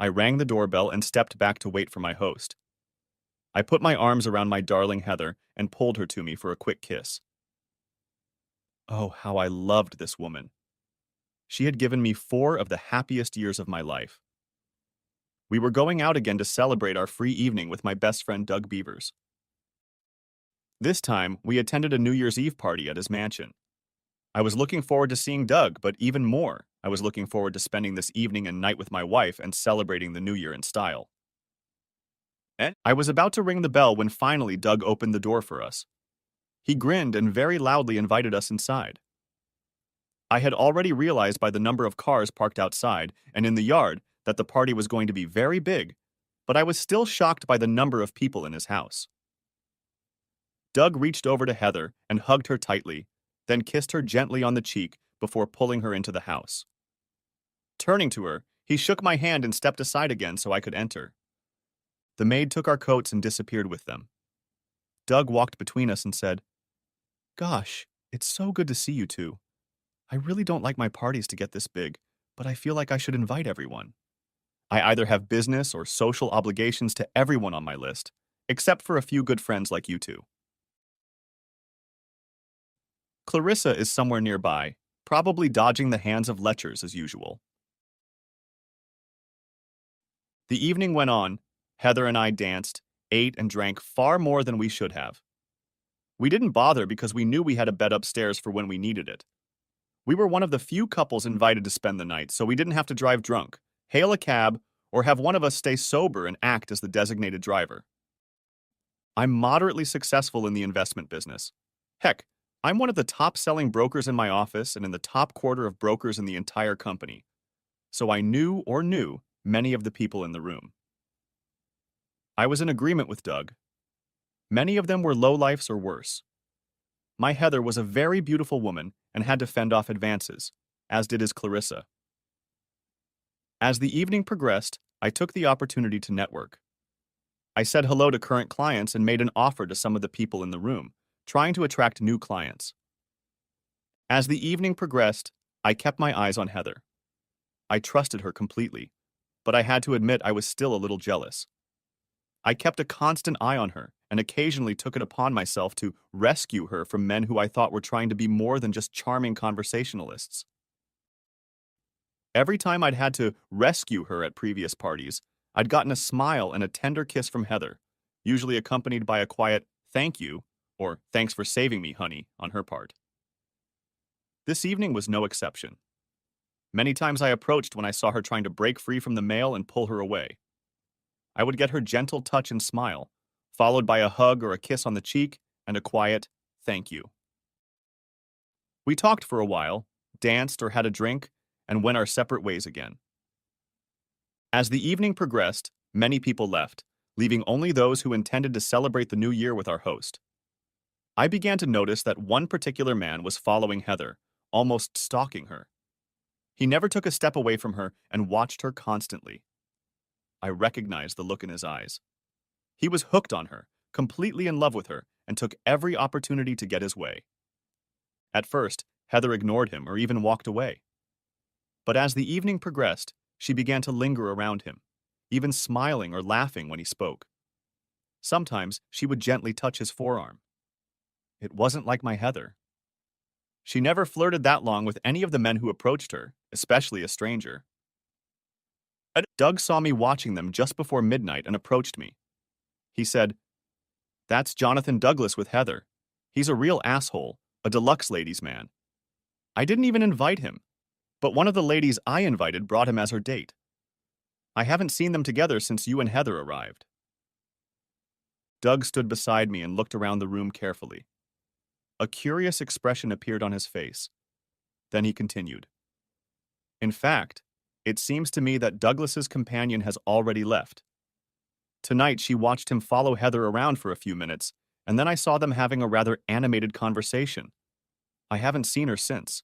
I rang the doorbell and stepped back to wait for my host. I put my arms around my darling Heather and pulled her to me for a quick kiss. Oh, how I loved this woman. She had given me 4 of the happiest years of my life. We were going out again to celebrate our free evening with my best friend Doug Beavers. This time, we attended a New Year's Eve party at his mansion. I was looking forward to seeing Doug, but even more, I was looking forward to spending this evening and night with my wife and celebrating the new year in style. And I was about to ring the bell when finally Doug opened the door for us. He grinned and very loudly invited us inside. I had already realized by the number of cars parked outside and in the yard that the party was going to be very big, but I was still shocked by the number of people in his house. Doug reached over to Heather and hugged her tightly, then kissed her gently on the cheek before pulling her into the house. Turning to her, he shook my hand and stepped aside again so I could enter. The maid took our coats and disappeared with them. Doug walked between us and said, "Gosh, it's so good to see you two. I really don't like my parties to get this big, but I feel like I should invite everyone. I either have business or social obligations to everyone on my list, except for a few good friends like you two." Clarissa is somewhere nearby, probably dodging the hands of lechers as usual. The evening went on. Heather and I danced, ate, and drank far more than we should have. We didn't bother because we knew we had a bed upstairs for when we needed it. We were one of the few couples invited to spend the night, so we didn't have to drive drunk, hail a cab, or have one of us stay sober and act as the designated driver. I'm moderately successful in the investment business. Heck, I'm one of the top-selling brokers in my office and in the top quarter of brokers in the entire company. So I knew many of the people in the room. I was in agreement with Doug. Many of them were lowlifes or worse. My Heather was a very beautiful woman and had to fend off advances, as did his Clarissa. As the evening progressed, I took the opportunity to network. I said hello to current clients and made an offer to some of the people in the room, trying to attract new clients. As the evening progressed, I kept my eyes on Heather. I trusted her completely, but I had to admit I was still a little jealous. I kept a constant eye on her and occasionally took it upon myself to rescue her from men who I thought were trying to be more than just charming conversationalists. Every time I'd had to rescue her at previous parties, I'd gotten a smile and a tender kiss from Heather, usually accompanied by a quiet "thank you" or "thanks for saving me, honey" on her part. This evening was no exception. Many times I approached when I saw her trying to break free from the male and pull her away. I would get her gentle touch and smile, followed by a hug or a kiss on the cheek and a quiet "thank you." We talked for a while, danced or had a drink, and went our separate ways again. As the evening progressed, many people left, leaving only those who intended to celebrate the new year with our host. I began to notice that one particular man was following Heather, almost stalking her. He never took a step away from her and watched her constantly. I recognized the look in his eyes. He was hooked on her, completely in love with her, and took every opportunity to get his way. At first, Heather ignored him or even walked away. But as the evening progressed, she began to linger around him, even smiling or laughing when he spoke. Sometimes she would gently touch his forearm. It wasn't like my Heather. She never flirted that long with any of the men who approached her, especially a stranger. Doug saw me watching them just before midnight and approached me. He said, "That's Jonathan Douglas with Heather. He's a real asshole, a deluxe ladies' man. I didn't even invite him, but one of the ladies I invited brought him as her date. I haven't seen them together since you and Heather arrived." Doug stood beside me and looked around the room carefully. A curious expression appeared on his face. Then he continued, "In fact, it seems to me that Douglas's companion has already left. Tonight she watched him follow Heather around for a few minutes, and then I saw them having a rather animated conversation. I haven't seen her since.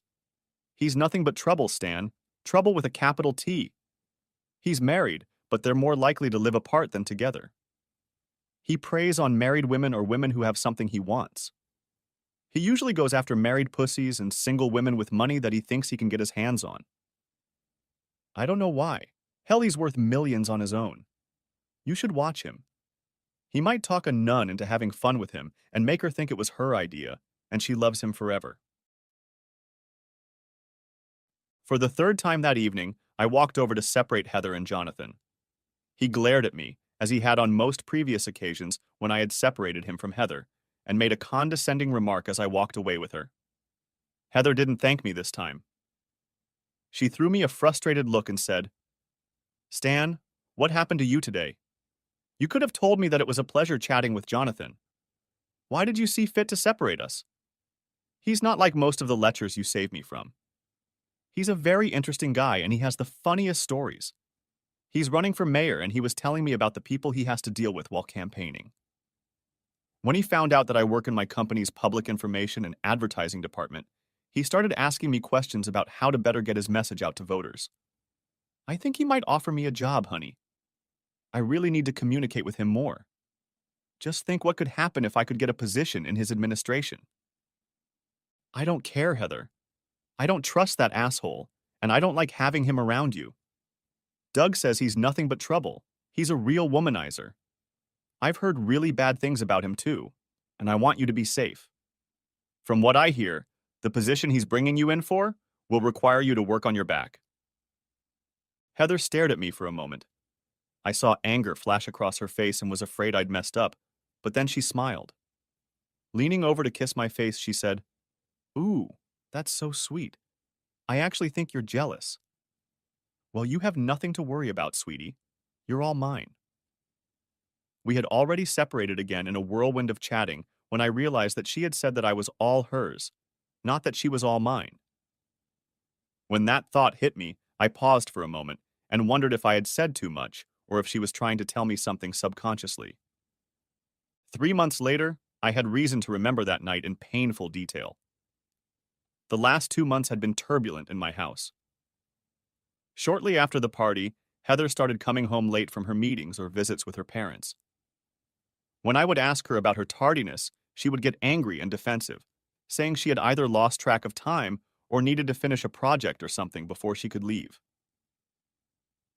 He's nothing but trouble, Stan. Trouble with a capital T. He's married, but they're more likely to live apart than together. He preys on married women or women who have something he wants. He usually goes after married pussies and single women with money that he thinks he can get his hands on. I don't know why. Hell, he's worth millions on his own. You should watch him. He might talk a nun into having fun with him and make her think it was her idea, and she loves him forever. For the third time that evening, I walked over to separate Heather and Jonathan. He glared at me, as he had on most previous occasions when I had separated him from Heather, and made a condescending remark as I walked away with her. Heather didn't thank me this time. She threw me a frustrated look and said, "Stan, what happened to you today? You could have told me that it was a pleasure chatting with Jonathan. Why did you see fit to separate us? He's not like most of the lechers you saved me from. He's a very interesting guy and he has the funniest stories. He's running for mayor and he was telling me about the people he has to deal with while campaigning. When he found out that I work in my company's public information and advertising department, he started asking me questions about how to better get his message out to voters. I think he might offer me a job, honey. I really need to communicate with him more. Just think what could happen if I could get a position in his administration." "I don't care, Heather. I don't trust that asshole, and I don't like having him around you. Doug says he's nothing but trouble. He's a real womanizer. I've heard really bad things about him too, and I want you to be safe. From what I hear, the position he's bringing you in for will require you to work on your back." Heather stared at me for a moment. I saw anger flash across her face and was afraid I'd messed up, but then she smiled. Leaning over to kiss my face, she said, "Ooh, that's so sweet. I actually think you're jealous." "Well, you have nothing to worry about, sweetie. You're all mine." We had already separated again in a whirlwind of chatting when I realized that she had said that I was all hers, not that she was all mine. When that thought hit me, I paused for a moment and wondered if I had said too much or if she was trying to tell me something subconsciously. 3 months later, I had reason to remember that night in painful detail. The last 2 months had been turbulent in my house. Shortly after the party, Heather started coming home late from her meetings or visits with her parents. When I would ask her about her tardiness, she would get angry and defensive, saying she had either lost track of time or needed to finish a project or something before she could leave.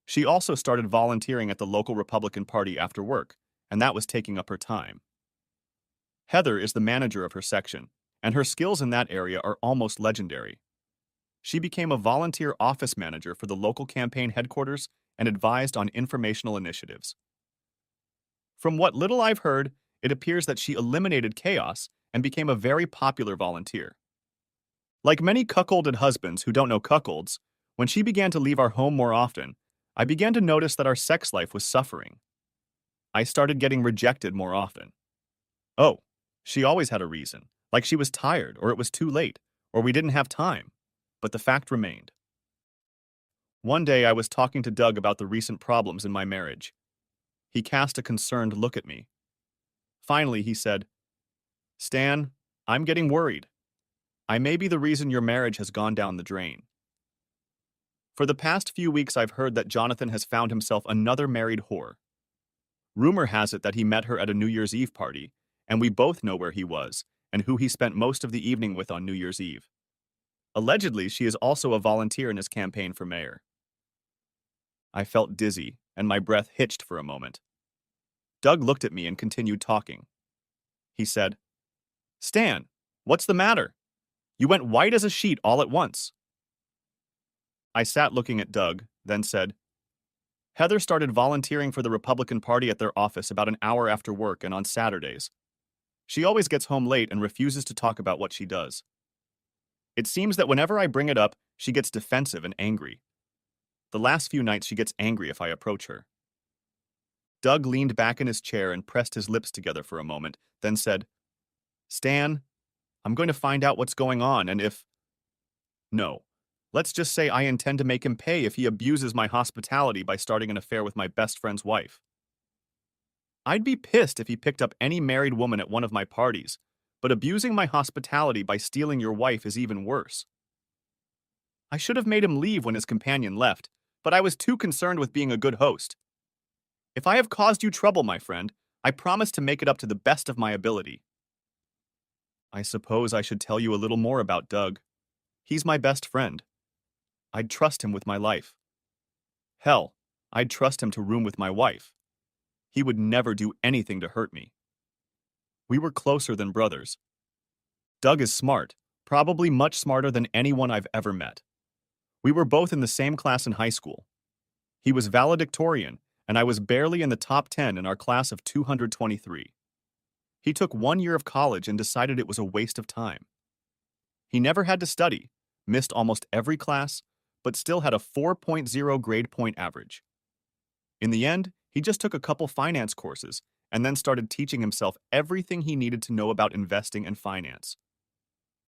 She also started volunteering at the local Republican Party after work, and that was taking up her time. Heather is the manager of her section, and her skills in that area are almost legendary. She became a volunteer office manager for the local campaign headquarters and advised on informational initiatives. From what little I've heard, it appears that she eliminated chaos and became a very popular volunteer. Like many cuckolded husbands who don't know cuckolds, when she began to leave our home more often, I began to notice that our sex life was suffering. I started getting rejected more often. Oh, she always had a reason, like she was tired, or it was too late, or we didn't have time, but the fact remained. One day I was talking to Doug about the recent problems in my marriage. He cast a concerned look at me. Finally, he said, "Stan, I'm getting worried. I may be the reason your marriage has gone down the drain. For the past few weeks, I've heard that Jonathan has found himself another married whore. Rumor has it that he met her at a New Year's Eve party, and we both know where he was and who he spent most of the evening with on New Year's Eve. Allegedly, she is also a volunteer in his campaign for mayor." I felt dizzy, and my breath hitched for a moment. Doug looked at me and continued talking. He said, "Stan, what's the matter? You went white as a sheet all at once." I sat looking at Doug, then said, "Heather started volunteering for the Republican Party at their office about an hour after work and on Saturdays. She always gets home late and refuses to talk about what she does. It seems that whenever I bring it up, she gets defensive and angry. The last few nights she gets angry if I approach her." Doug leaned back in his chair and pressed his lips together for a moment, then said, "Stan, I'm going to find out what's going on, and if... No, let's just say I intend to make him pay if he abuses my hospitality by starting an affair with my best friend's wife. I'd be pissed if he picked up any married woman at one of my parties, but abusing my hospitality by stealing your wife is even worse. I should have made him leave when his companion left, but I was too concerned with being a good host. If I have caused you trouble, my friend, I promise to make it up to the best of my ability." I suppose I should tell you a little more about Doug. He's my best friend. I'd trust him with my life. Hell, I'd trust him to room with my wife. He would never do anything to hurt me. We were closer than brothers. Doug is smart, probably much smarter than anyone I've ever met. We were both in the same class in high school. He was valedictorian, and I was barely in the top 10 in our class of 223. He took 1 year of college and decided it was a waste of time. He never had to study, missed almost every class, but still had a 4.0 grade point average. In the end, he just took a couple finance courses and then started teaching himself everything he needed to know about investing and finance.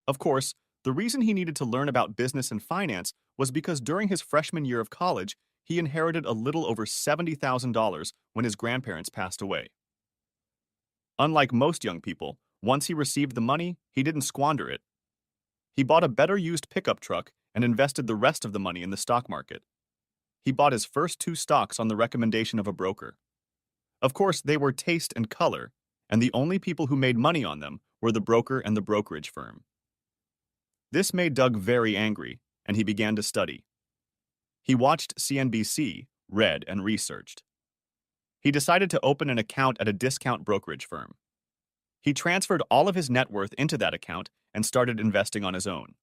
Of course, the reason he needed to learn about business and finance was because during his freshman year of college, he inherited a little over $70,000 when his grandparents passed away. Unlike most young people, once he received the money, he didn't squander it. He bought a better used pickup truck and invested the rest of the money in the stock market. He bought his first 2 stocks on the recommendation of a broker. Of course, they were taste and color, and the only people who made money on them were the broker and the brokerage firm. This made Doug very angry, and he began to study. He watched CNBC, read, and researched. He decided to open an account at a discount brokerage firm. He transferred all of his net worth into that account and started investing on his own.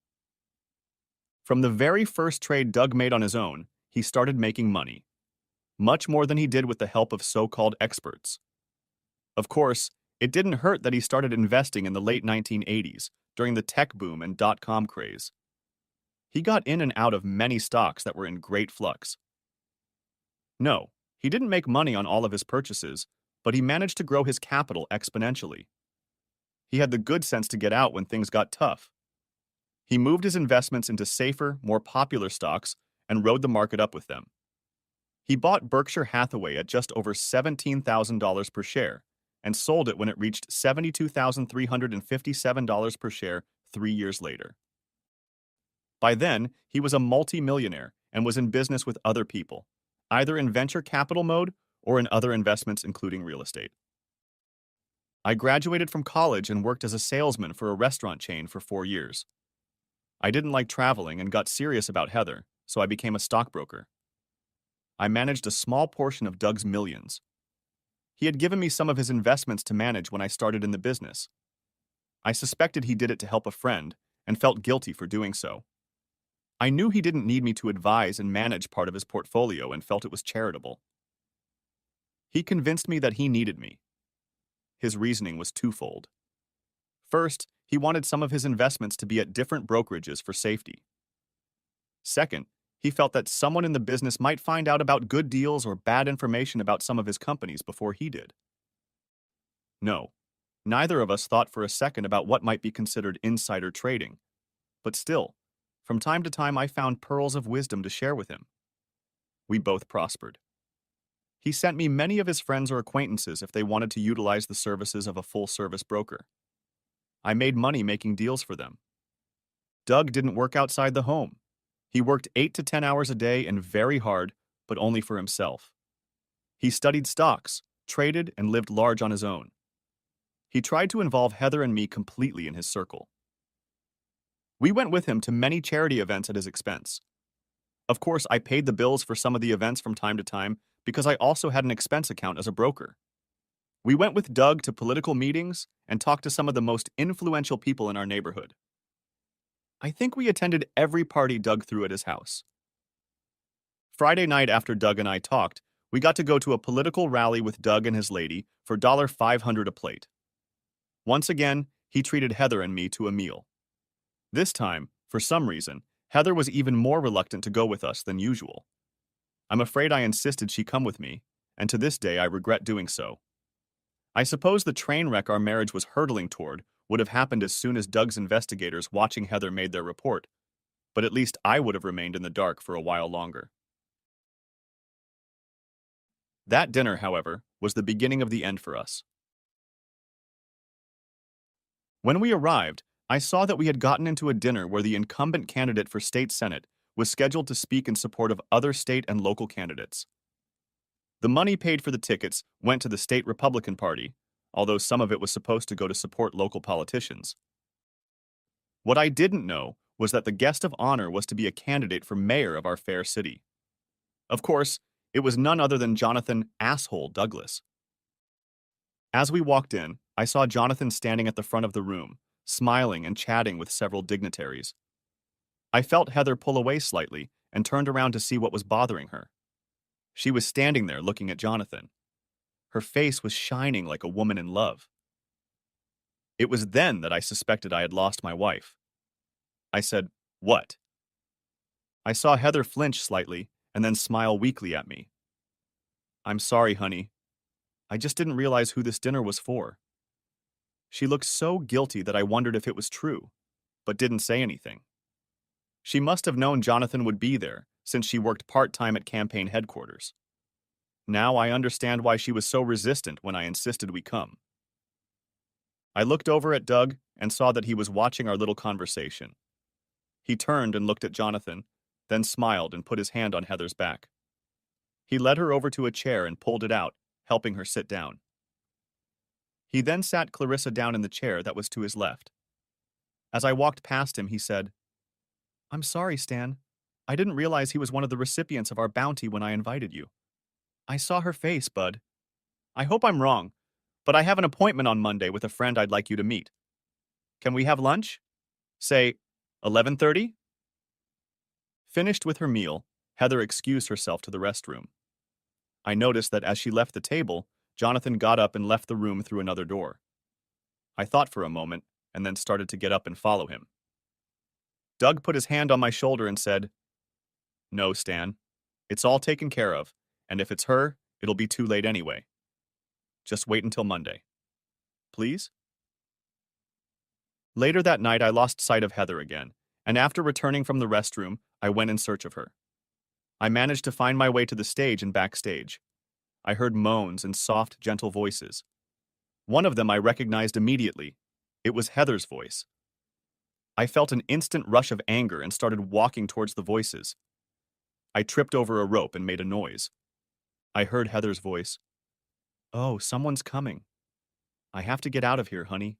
From the very first trade Doug made on his own, he started making money, much more than he did with the help of so-called experts. Of course, it didn't hurt that he started investing in the late 1980s, during the tech boom and dot-com craze. He got in and out of many stocks that were in great flux. No, he didn't make money on all of his purchases, but he managed to grow his capital exponentially. He had the good sense to get out when things got tough. He moved his investments into safer, more popular stocks and rode the market up with them. He bought Berkshire Hathaway at just over $17,000 per share and sold it when it reached $72,357 per share 3 years later. By then, he was a multi-millionaire and was in business with other people, either in venture capital mode or in other investments including real estate. I graduated from college and worked as a salesman for a restaurant chain for 4 years. I didn't like traveling and got serious about Heather, so I became a stockbroker. I managed a small portion of Doug's millions. He had given me some of his investments to manage when I started in the business. I suspected he did it to help a friend and felt guilty for doing so. I knew he didn't need me to advise and manage part of his portfolio and felt it was charitable. He convinced me that he needed me. His reasoning was twofold. First, he wanted some of his investments to be at different brokerages for safety. Second, he felt that someone in the business might find out about good deals or bad information about some of his companies before he did. No, neither of us thought for a second about what might be considered insider trading. But still, from time to time I found pearls of wisdom to share with him. We both prospered. He sent me many of his friends or acquaintances if they wanted to utilize the services of a full-service broker. I made money making deals for them. Doug didn't work outside the home. He worked 8 to 10 hours a day and very hard, but only for himself. He studied stocks, traded, and lived large on his own. He tried to involve Heather and me completely in his circle. We went with him to many charity events at his expense. Of course, I paid the bills for some of the events from time to time because I also had an expense account as a broker. We went with Doug to political meetings and talked to some of the most influential people in our neighborhood. I think we attended every party Doug threw at his house. Friday night after Doug and I talked, we got to go to a political rally with Doug and his lady for $500 a plate. Once again, he treated Heather and me to a meal. This time, for some reason, Heather was even more reluctant to go with us than usual. I'm afraid I insisted she come with me, and to this day I regret doing so. I suppose the train wreck our marriage was hurtling toward would have happened as soon as Doug's investigators watching Heather made their report, but at least I would have remained in the dark for a while longer. That dinner, however, was the beginning of the end for us. When we arrived, I saw that we had gotten into a dinner where the incumbent candidate for state senate was scheduled to speak in support of other state and local candidates. The money paid for the tickets went to the state Republican Party, although some of it was supposed to go to support local politicians. What I didn't know was that the guest of honor was to be a candidate for mayor of our fair city. Of course, It was none other than Jonathan "Asshole" Douglas. As we walked in, I saw Jonathan standing at the front of the room, smiling and chatting with several dignitaries. I felt Heather pull away slightly and turned around to see what was bothering her. She was standing there looking at Jonathan. Her face was shining like a woman in love. It was then that I suspected I had lost my wife. I said, "What?" I saw Heather flinch slightly and then smile weakly at me. "I'm sorry, honey. I just didn't realize who this dinner was for." She looked so guilty that I wondered if it was true, but didn't say anything. She must have known Jonathan would be there, since she worked part-time at campaign headquarters. Now I understand why she was so resistant when I insisted we come. I looked over at Doug and saw that he was watching our little conversation. He turned and looked at Jonathan, then smiled and put his hand on Heather's back. He led her over to a chair and pulled it out, helping her sit down. He then sat Clarissa down in the chair that was to his left. As I walked past him, he said, "I'm sorry, Stan. I didn't realize he was one of the recipients of our bounty when I invited you." I saw her face, Bud. "I hope I'm wrong, but I have an appointment on Monday with a friend I'd like you to meet. Can we have lunch? Say, 11:30? Finished with her meal, Heather excused herself to the restroom. I noticed that as she left the table, Jonathan got up and left the room through another door. I thought for a moment, and then started to get up and follow him. Doug put his hand on my shoulder and said, "No, Stan. It's all taken care of, and if it's her, it'll be too late anyway. Just wait until Monday. Please?" Later that night, I lost sight of Heather again, and after returning from the restroom, I went in search of her. I managed to find my way to the stage and backstage. I heard moans and soft, gentle voices. One of them I recognized immediately. It was Heather's voice. I felt an instant rush of anger and started walking towards the voices. I tripped over a rope and made a noise. I heard Heather's voice. "Oh, someone's coming. I have to get out of here, honey.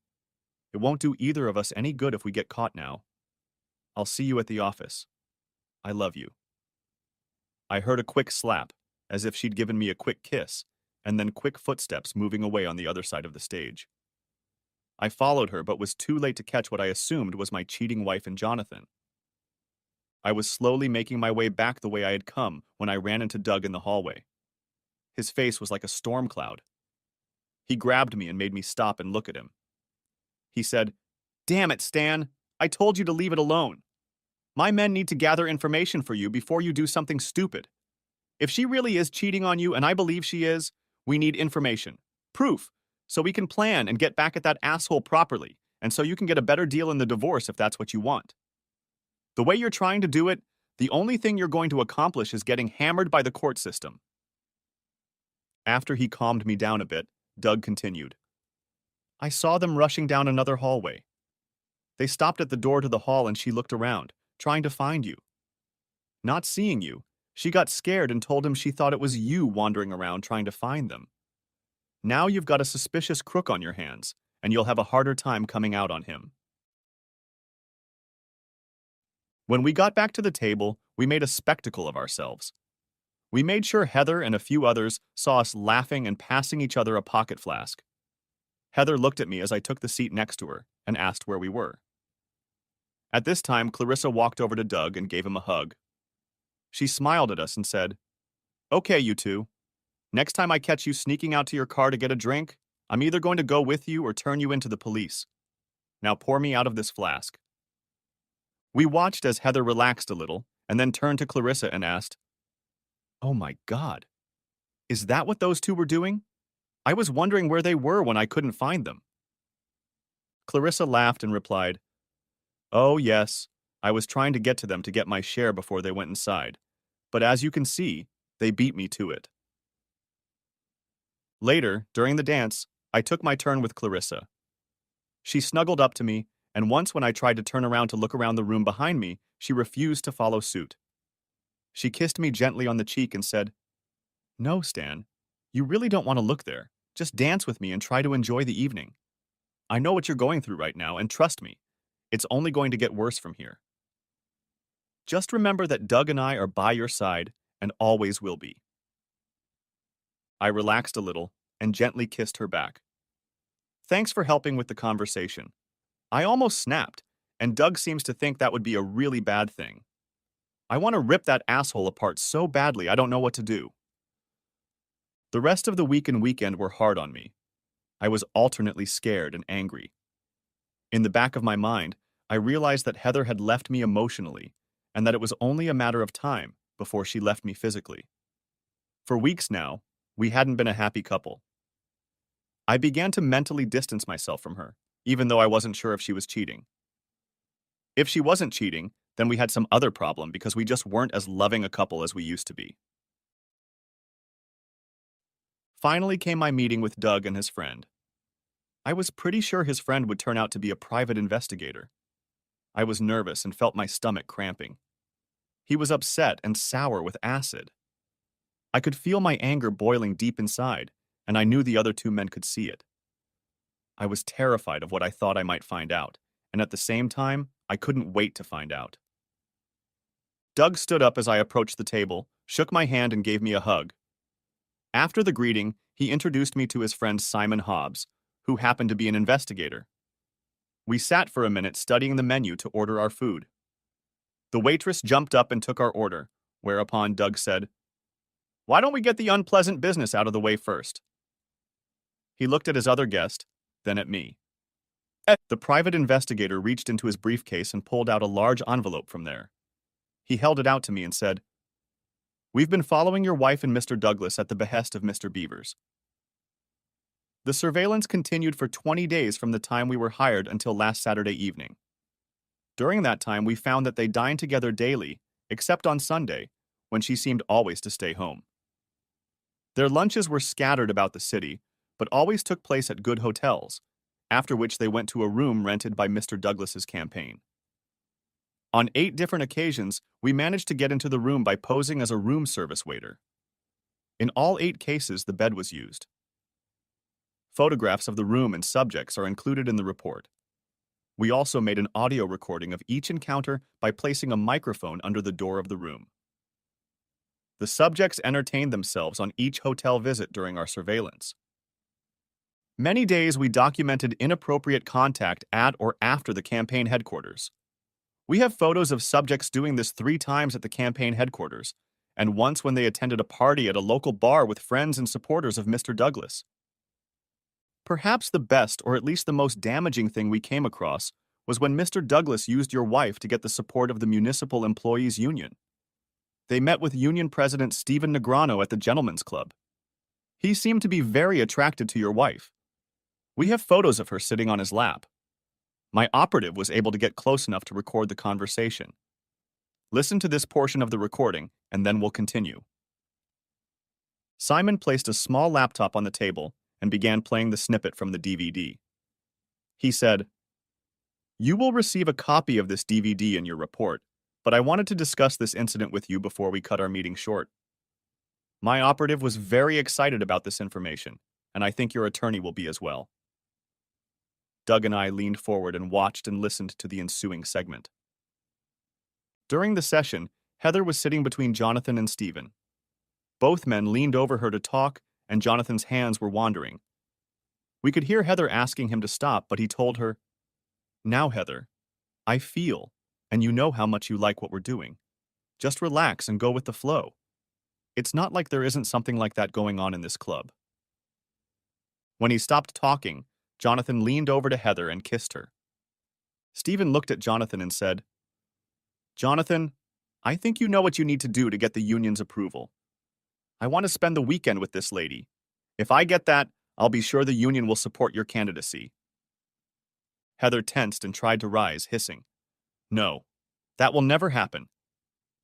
It won't do either of us any good if we get caught now. I'll see you at the office. I love you." I heard a quick slap, as if she'd given me a quick kiss, and then quick footsteps moving away on the other side of the stage. I followed her, but was too late to catch what I assumed was my cheating wife and Jonathan. I was slowly making my way back the way I had come when I ran into Doug in the hallway. His face was like a storm cloud. He grabbed me and made me stop and look at him. He said, "Damn it, Stan. I told you to leave it alone. My men need to gather information for you before you do something stupid. If she really is cheating on you, and I believe she is, we need information. Proof. So we can plan and get back at that asshole properly, and so you can get a better deal in the divorce if that's what you want. The way you're trying to do it, the only thing you're going to accomplish is getting hammered by the court system." After he calmed me down a bit, Doug continued. "I saw them rushing down another hallway. They stopped at the door to the hall and she looked around, trying to find you. Not seeing you, she got scared and told him she thought it was you wandering around trying to find them. Now you've got a suspicious crook on your hands, and you'll have a harder time coming out on him." When we got back to the table, we made a spectacle of ourselves. We made sure Heather and a few others saw us laughing and passing each other a pocket flask. Heather looked at me as I took the seat next to her and asked where we were. At this time, Clarissa walked over to Doug and gave him a hug. She smiled at us and said, "Okay, you two. Next time I catch you sneaking out to your car to get a drink, I'm either going to go with you or turn you into the police. Now pour me out of this flask." We watched as Heather relaxed a little and then turned to Clarissa and asked, "Oh my God. Is that what those two were doing? I was wondering where they were when I couldn't find them." Clarissa laughed and replied, "Oh, yes. I was trying to get to them to get my share before they went inside. But as you can see, they beat me to it." Later, during the dance, I took my turn with Clarissa. She snuggled up to me, and once when I tried to turn around to look around the room behind me, she refused to follow suit. She kissed me gently on the cheek and said, "No, Stan, you really don't want to look there. Just dance with me and try to enjoy the evening. I know what you're going through right now, and trust me, it's only going to get worse from here. Just remember that Doug and I are by your side and always will be." I relaxed a little and gently kissed her back. Thanks for helping with the conversation. I almost snapped, and Doug seems to think that would be a really bad thing. I want to rip that asshole apart so badly I don't know what to do. The rest of the week and weekend were hard on me. I was alternately scared and angry. In the back of my mind, I realized that Heather had left me emotionally, and that it was only a matter of time before she left me physically. For weeks now, we hadn't been a happy couple. I began to mentally distance myself from her, even though I wasn't sure if she was cheating. If she wasn't cheating, then we had some other problem because we just weren't as loving a couple as we used to be. Finally came my meeting with Doug and his friend. I was pretty sure his friend would turn out to be a private investigator. I was nervous and felt my stomach cramping. He was upset and sour with acid. I could feel my anger boiling deep inside, and I knew the other two men could see it. I was terrified of what I thought I might find out, and at the same time, I couldn't wait to find out. Doug stood up as I approached the table, shook my hand, and gave me a hug. After the greeting, he introduced me to his friend Simon Hobbs, who happened to be an investigator. We sat for a minute studying the menu to order our food. The waitress jumped up and took our order, whereupon Doug said, "Why don't we get the unpleasant business out of the way first?" He looked at his other guest, then at me. The private investigator reached into his briefcase and pulled out a large envelope from there. He held it out to me and said, "We've been following your wife and Mr. Douglas at the behest of Mr. Beavers. The surveillance continued for 20 days from the time we were hired until last Saturday evening. During that time, we found that they dined together daily, except on Sunday, when she seemed always to stay home. Their lunches were scattered about the city, but always took place at good hotels, after which they went to a room rented by Mr. Douglas's campaign. On 8 different occasions, we managed to get into the room by posing as a room service waiter. In all 8 cases, the bed was used. Photographs of the room and subjects are included in the report. We also made an audio recording of each encounter by placing a microphone under the door of the room. The subjects entertained themselves on each hotel visit during our surveillance. Many days we documented inappropriate contact at or after the campaign headquarters. We have photos of subjects doing this 3 times at the campaign headquarters, and once when they attended a party at a local bar with friends and supporters of Mr. Douglas. Perhaps the best, or at least the most damaging thing we came across was when Mr. Douglas used your wife to get the support of the Municipal Employees Union. They met with Union President Stephen Negrano at the Gentlemen's Club. He seemed to be very attracted to your wife. We have photos of her sitting on his lap. My operative was able to get close enough to record the conversation. Listen to this portion of the recording, and then we'll continue. Simon placed a small laptop on the table and began playing the snippet from the DVD. He said, "You will receive a copy of this DVD in your report, but I wanted to discuss this incident with you before we cut our meeting short. My operative was very excited about this information, and I think your attorney will be as well." Doug and I leaned forward and watched and listened to the ensuing segment. During the session, Heather was sitting between Jonathan and Stephen. Both men leaned over her to talk, and Jonathan's hands were wandering. We could hear Heather asking him to stop, but he told her, "Now, Heather, I feel, and you know how much you like what we're doing. Just relax and go with the flow. It's not like there isn't something like that going on in this club." When he stopped talking, Jonathan leaned over to Heather and kissed her. Stephen looked at Jonathan and said, "Jonathan, I think you know what you need to do to get the union's approval. I want to spend the weekend with this lady. If I get that, I'll be sure the union will support your candidacy." Heather tensed and tried to rise, hissing, "No, that will never happen.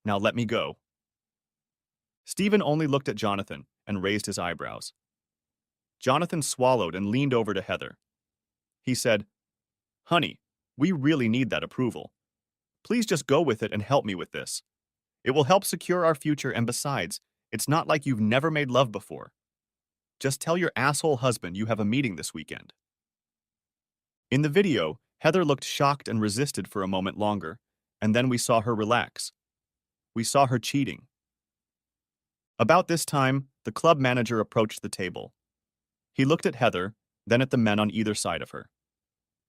Now let me go." Stephen only looked at Jonathan and raised his eyebrows. Jonathan swallowed and leaned over to Heather. He said, "Honey, we really need that approval. Please just go with it and help me with this. It will help secure our future, and besides, it's not like you've never made love before. Just tell your asshole husband you have a meeting this weekend." In the video, Heather looked shocked and resisted for a moment longer, and then we saw her relax. We saw her cheating. About this time, the club manager approached the table. He looked at Heather, then at the men on either side of her.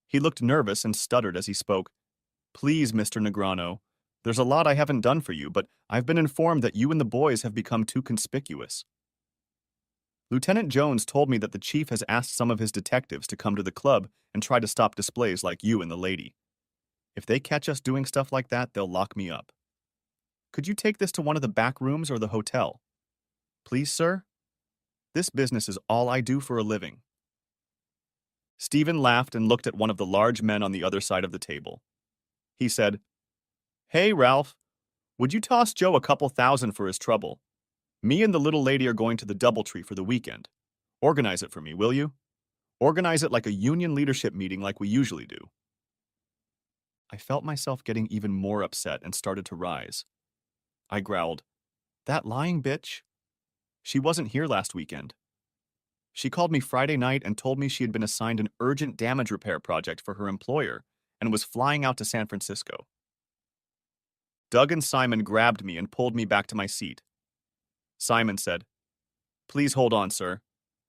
He looked nervous and stuttered as he spoke. Please, Mr. Negrano, there's a lot I haven't done for you, but I've been informed that you and the boys have become too conspicuous. Lieutenant Jones told me that the chief has asked some of his detectives to come to the club and try to stop displays like you and the lady. If they catch us doing stuff like that, they'll lock me up. Could you take this to one of the back rooms or the hotel? Please, sir? This business is all I do for a living. Stephen laughed and looked at one of the large men on the other side of the table. He said, Hey, Ralph, would you toss Joe a couple thousand for his trouble? Me and the little lady are going to the DoubleTree for the weekend. Organize it for me, will you? Organize it like a union leadership meeting like we usually do. I felt myself getting even more upset and started to rise. I growled, That lying bitch? She wasn't here last weekend. She called me Friday night and told me she had been assigned an urgent damage repair project for her employer and was flying out to San Francisco. Doug and Simon grabbed me and pulled me back to my seat. Simon said, Please hold on, sir.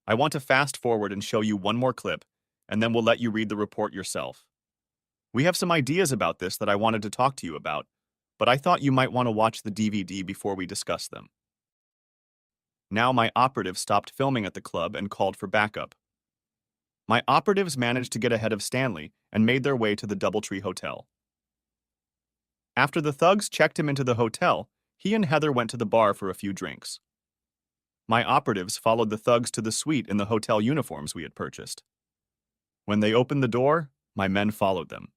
I want to fast forward and show you one more clip, and then we'll let you read the report yourself. We have some ideas about this that I wanted to talk to you about, but I thought you might want to watch the DVD before we discuss them. Now my operatives stopped filming at the club and called for backup. My operatives managed to get ahead of Stanley and made their way to the DoubleTree Hotel. After the thugs checked him into the hotel, he and Heather went to the bar for a few drinks. My operatives followed the thugs to the suite in the hotel uniforms we had purchased. When they opened the door, my men followed them.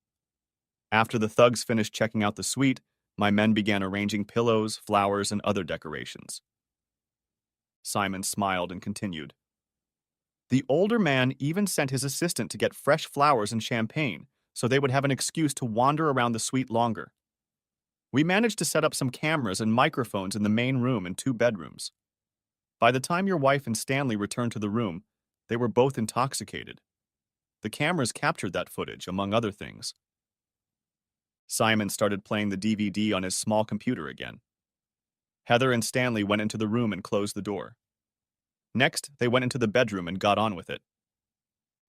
After the thugs finished checking out the suite, my men began arranging pillows, flowers, and other decorations. Simon smiled and continued. The older man even sent his assistant to get fresh flowers and champagne so they would have an excuse to wander around the suite longer. We managed to set up some cameras and microphones in the main room and 2 bedrooms. By the time your wife and Stanley returned to the room, they were both intoxicated. The cameras captured that footage, among other things. Simon started playing the DVD on his small computer again. Heather and Stanley went into the room and closed the door. Next, they went into the bedroom and got on with it.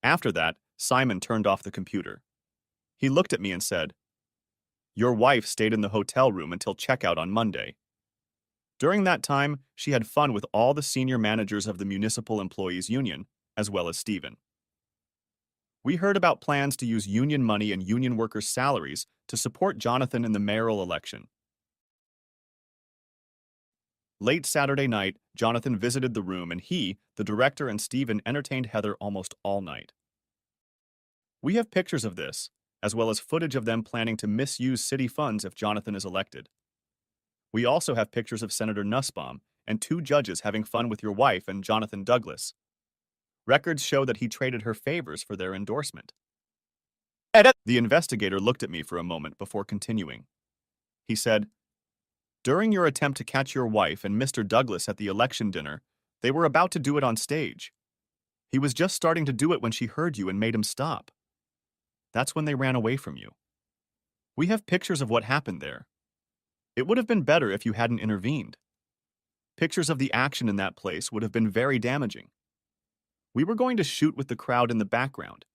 After that, Simon turned off the computer. He looked at me and said, Your wife stayed in the hotel room until checkout on Monday. During that time, she had fun with all the senior managers of the Municipal Employees Union, as well as Stephen. We heard about plans to use union money and union workers' salaries to support Jonathan in the mayoral election. Late Saturday night, Jonathan visited the room and he, the director, and Stephen entertained Heather almost all night. We have pictures of this, as well as footage of them planning to misuse city funds if Jonathan is elected. We also have pictures of Senator Nussbaum and 2 judges having fun with your wife and Jonathan Douglas. Records show that he traded her favors for their endorsement. The investigator looked at me for a moment before continuing. He said, During your attempt to catch your wife and Mr. Douglas at the election dinner, they were about to do it on stage. He was just starting to do it when she heard you and made him stop. That's when they ran away from you. We have pictures of what happened there. It would have been better if you hadn't intervened. Pictures of the action in that place would have been very damaging. We were going to shoot with the crowd in the background.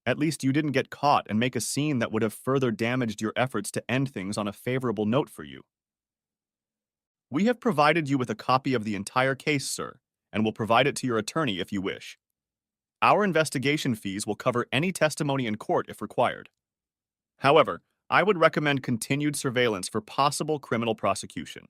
At least you didn't get caught and make a scene that would have further damaged your efforts to end things on a favorable note for you. We have provided you with a copy of the entire case, sir, and will provide it to your attorney if you wish. Our investigation fees will cover any testimony in court if required. However, I would recommend continued surveillance for possible criminal prosecution.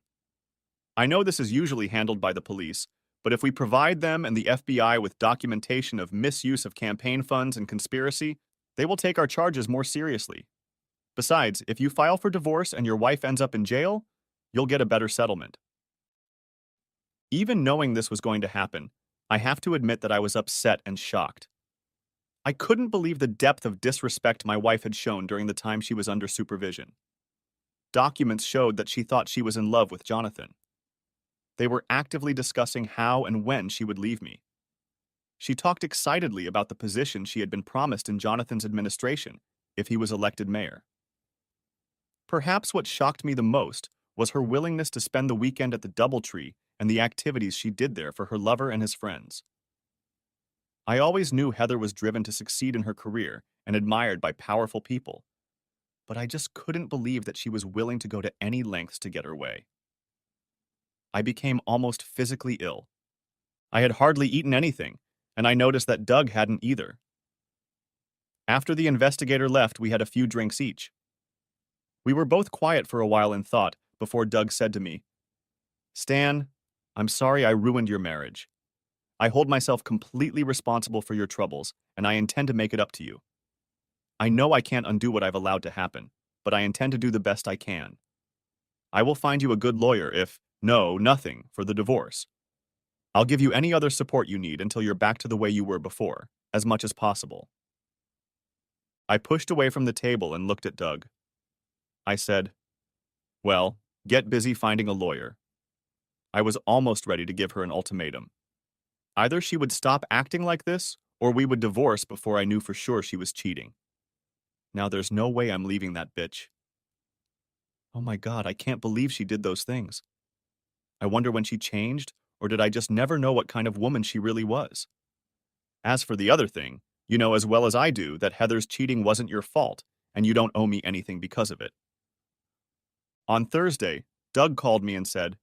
I know this is usually handled by the police, but if we provide them and the FBI with documentation of misuse of campaign funds and conspiracy, they will take our charges more seriously. Besides, if you file for divorce and your wife ends up in jail, you'll get a better settlement. Even knowing this was going to happen, I have to admit that I was upset and shocked. I couldn't believe the depth of disrespect my wife had shown during the time she was under supervision. Documents showed that she thought she was in love with Jonathan. They were actively discussing how and when she would leave me. She talked excitedly about the position she had been promised in Jonathan's administration if he was elected mayor. Perhaps what shocked me the most was her willingness to spend the weekend at the DoubleTree and the activities she did there for her lover and his friends. I always knew Heather was driven to succeed in her career and admired by powerful people, but I just couldn't believe that she was willing to go to any lengths to get her way. I became almost physically ill. I had hardly eaten anything, and I noticed that Doug hadn't either. After the investigator left, we had a few drinks each. We were both quiet for a while in thought before Doug said to me, "Stan, I'm sorry I ruined your marriage. I hold myself completely responsible for your troubles, and I intend to make it up to you. I know I can't undo what I've allowed to happen, but I intend to do the best I can. I will find you a good lawyer if, no, nothing, for the divorce. I'll give you any other support you need until you're back to the way you were before, as much as possible." I pushed away from the table and looked at Doug. I said, "Well, get busy finding a lawyer." I was almost ready to give her an ultimatum. Either she would stop acting like this, or we would divorce before I knew for sure she was cheating. Now there's no way I'm leaving that bitch. Oh my God, I can't believe she did those things. I wonder when she changed, or did I just never know what kind of woman she really was? As for the other thing, you know as well as I do that Heather's cheating wasn't your fault, and you don't owe me anything because of it. On Thursday, Doug called me and said,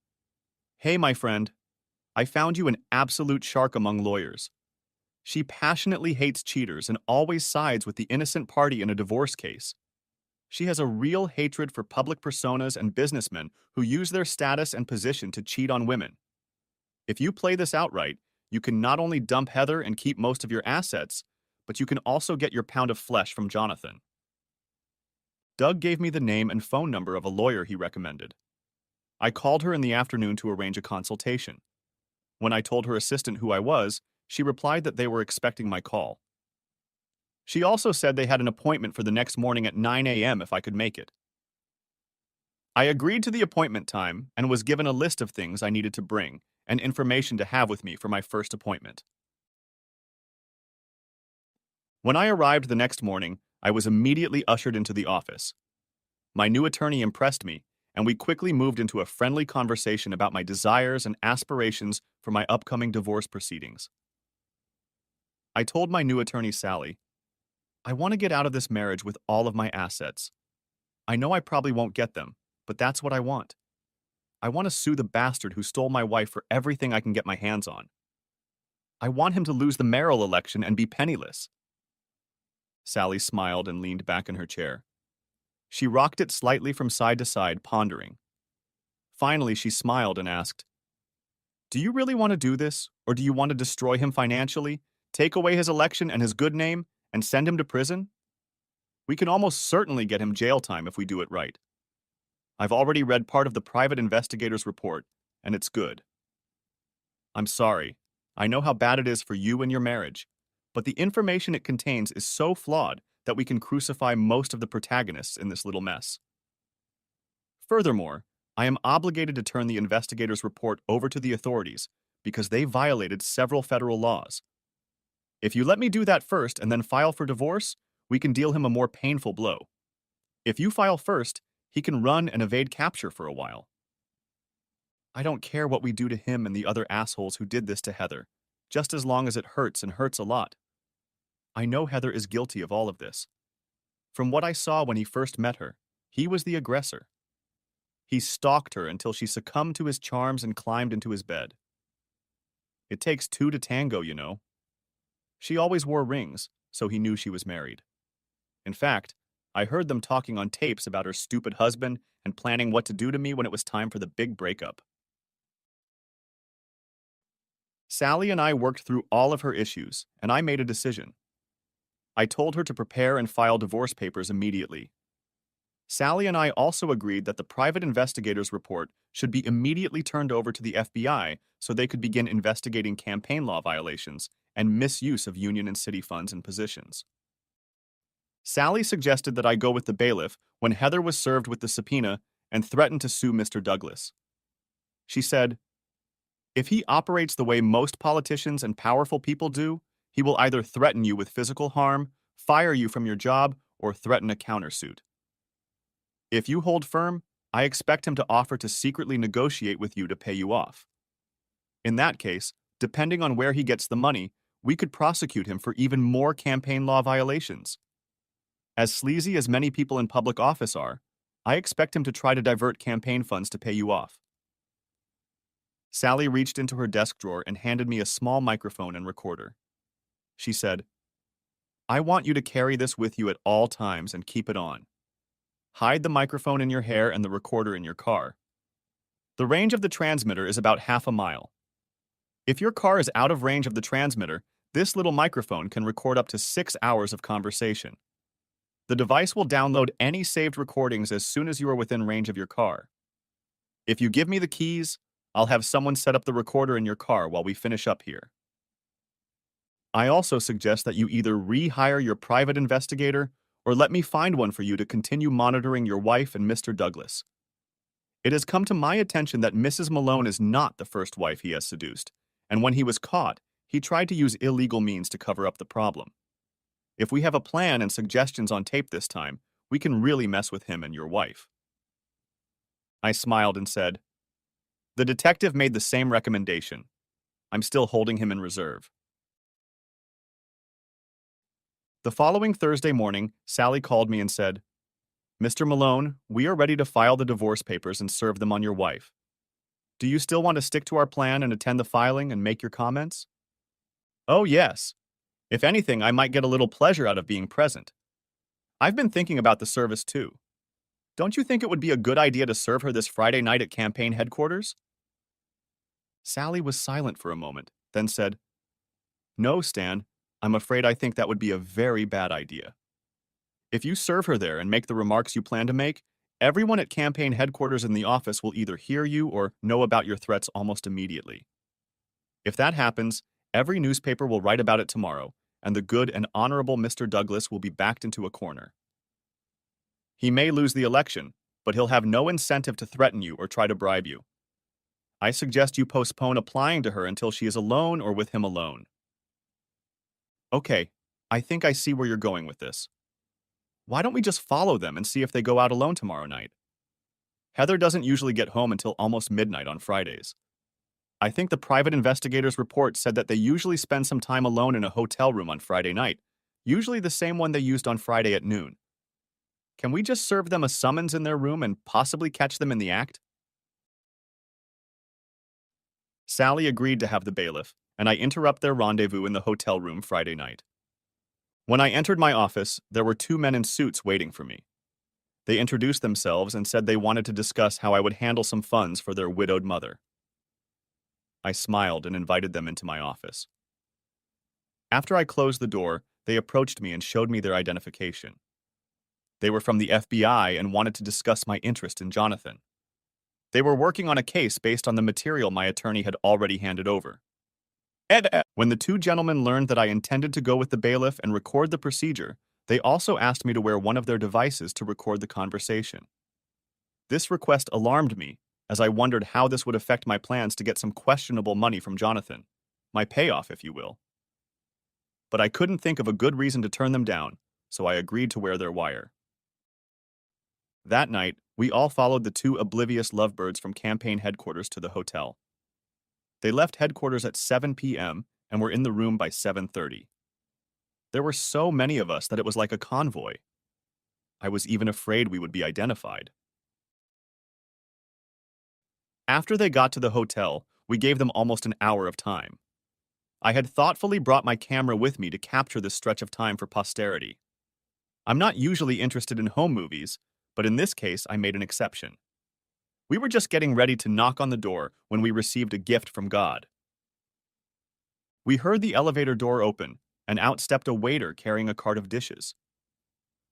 "Hey, my friend, I found you an absolute shark among lawyers. She passionately hates cheaters and always sides with the innocent party in a divorce case. She has a real hatred for public personas and businessmen who use their status and position to cheat on women. If you play this outright, you can not only dump Heather and keep most of your assets, but you can also get your pound of flesh from Jonathan." Doug gave me the name and phone number of a lawyer he recommended. I called her in the afternoon to arrange a consultation. When I told her assistant who I was, she replied that they were expecting my call. She also said they had an appointment for the next morning at 9 a.m. if I could make it. I agreed to the appointment time and was given a list of things I needed to bring and information to have with me for my first appointment. When I arrived the next morning, I was immediately ushered into the office. My new attorney impressed me, and we quickly moved into a friendly conversation about my desires and aspirations for my upcoming divorce proceedings. I told my new attorney, Sally, "I want to get out of this marriage with all of my assets. I know I probably won't get them, but that's what I want. I want to sue the bastard who stole my wife for everything I can get my hands on. I want him to lose the mayoral election and be penniless." Sally smiled and leaned back in her chair. She rocked it slightly from side to side, pondering. Finally, she smiled and asked, "Do you really want to do this, or do you want to destroy him financially, take away his election and his good name, and send him to prison? We can almost certainly get him jail time if we do it right. I've already read part of the private investigator's report, and it's good. I'm sorry. I know how bad it is for you and your marriage, but the information it contains is so flawed that we can crucify most of the protagonists in this little mess. Furthermore, I am obligated to turn the investigator's report over to the authorities because they violated several federal laws. If you let me do that first and then file for divorce, we can deal him a more painful blow. If you file first, he can run and evade capture for a while. I don't care what we do to him and the other assholes who did this to Heather, just as long as it hurts and hurts a lot. I know Heather is guilty of all of this. From what I saw when he first met her, he was the aggressor. He stalked her until she succumbed to his charms and climbed into his bed. It takes two to tango, you know. She always wore rings, so he knew she was married. In fact, I heard them talking on tapes about her stupid husband and planning what to do to me when it was time for the big breakup. Sally and I worked through all of her issues, and I made a decision. I told her to prepare and file divorce papers immediately. Sally and I also agreed that the private investigator's report should be immediately turned over to the FBI so they could begin investigating campaign law violations and misuse of union and city funds and positions. Sally suggested that I go with the bailiff when Heather was served with the subpoena and threatened to sue Mr. Douglas. She said, "If he operates the way most politicians and powerful people do, he will either threaten you with physical harm, fire you from your job, or threaten a countersuit. If you hold firm, I expect him to offer to secretly negotiate with you to pay you off. In that case, depending on where he gets the money, we could prosecute him for even more campaign law violations. As sleazy as many people in public office are, I expect him to try to divert campaign funds to pay you off. Sally reached into her desk drawer and handed me a small microphone and recorder. She said, "I want you to carry this with you at all times and keep it on. Hide the microphone in your hair and the recorder in your car. The range of the transmitter is about half a mile. If your car is out of range of the transmitter, this little microphone can record up to 6 hours of conversation. The device will download any saved recordings as soon as you are within range of your car. If you give me the keys, I'll have someone set up the recorder in your car while we finish up here. I also suggest that you either rehire your private investigator or let me find one for you to continue monitoring your wife and Mr. Douglas. It has come to my attention that Mrs. Malone is not the first wife he has seduced, and when he was caught, he tried to use illegal means to cover up the problem. If we have a plan and suggestions on tape this time, we can really mess with him and your wife." I smiled and said, "The detective made the same recommendation. I'm still holding him in reserve." The following Thursday morning, Sally called me and said, "Mr. Malone, we are ready to file the divorce papers and serve them on your wife. Do you still want to stick to our plan and attend the filing and make your comments?" "Oh, yes. If anything, I might get a little pleasure out of being present. I've been thinking about the service too. Don't you think it would be a good idea to serve her this Friday night at campaign headquarters?" Sally was silent for a moment, then said, "No, Stan, I'm afraid I think that would be a very bad idea. If you serve her there and make the remarks you plan to make, everyone at campaign headquarters in the office will either hear you or know about your threats almost immediately. If that happens, every newspaper will write about it tomorrow, and the good and honorable Mr. Douglas will be backed into a corner. He may lose the election, but he'll have no incentive to threaten you or try to bribe you. I suggest you postpone applying to her until she is alone or with him alone." "Okay, I think I see where you're going with this. Why don't we just follow them and see if they go out alone tomorrow night? Heather doesn't usually get home until almost midnight on Fridays. I think the private investigator's report said that they usually spend some time alone in a hotel room on Friday night, usually the same one they used on Friday at noon. Can we just serve them a summons in their room and possibly catch them in the act?" Sally agreed to have the bailiff, and I interrupt their rendezvous in the hotel room Friday night. When I entered my office, there were 2 men in suits waiting for me. They introduced themselves and said they wanted to discuss how I would handle some funds for their widowed mother. I smiled and invited them into my office. After I closed the door, they approached me and showed me their identification. They were from the FBI and wanted to discuss my interest in Jonathan. They were working on a case based on the material my attorney had already handed over. When the 2 gentlemen learned that I intended to go with the bailiff and record the procedure, they also asked me to wear one of their devices to record the conversation. This request alarmed me, as I wondered how this would affect my plans to get some questionable money from Jonathan, my payoff, if you will. But I couldn't think of a good reason to turn them down, so I agreed to wear their wire. That night, we all followed the 2 oblivious lovebirds from campaign headquarters to the hotel. They left headquarters at 7 p.m. and were in the room by 7:30. There were so many of us that it was like a convoy. I was even afraid we would be identified. After they got to the hotel, we gave them almost an hour of time. I had thoughtfully brought my camera with me to capture this stretch of time for posterity. I'm not usually interested in home movies, but in this case, I made an exception. We were just getting ready to knock on the door when we received a gift from God. We heard the elevator door open, and out stepped a waiter carrying a cart of dishes.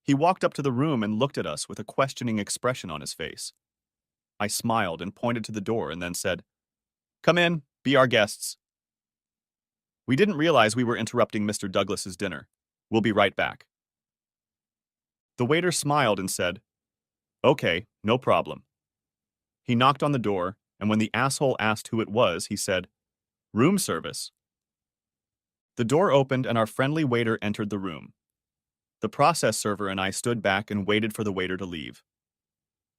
He walked up to the room and looked at us with a questioning expression on his face. I smiled and pointed to the door and then said, "Come in, be our guests." We didn't realize we were interrupting Mr. Douglas's dinner. We'll be right back. The waiter smiled and said, "Okay, no problem." He knocked on the door, and when the asshole asked who it was, he said, "Room service." The door opened and our friendly waiter entered the room. The process server and I stood back and waited for the waiter to leave.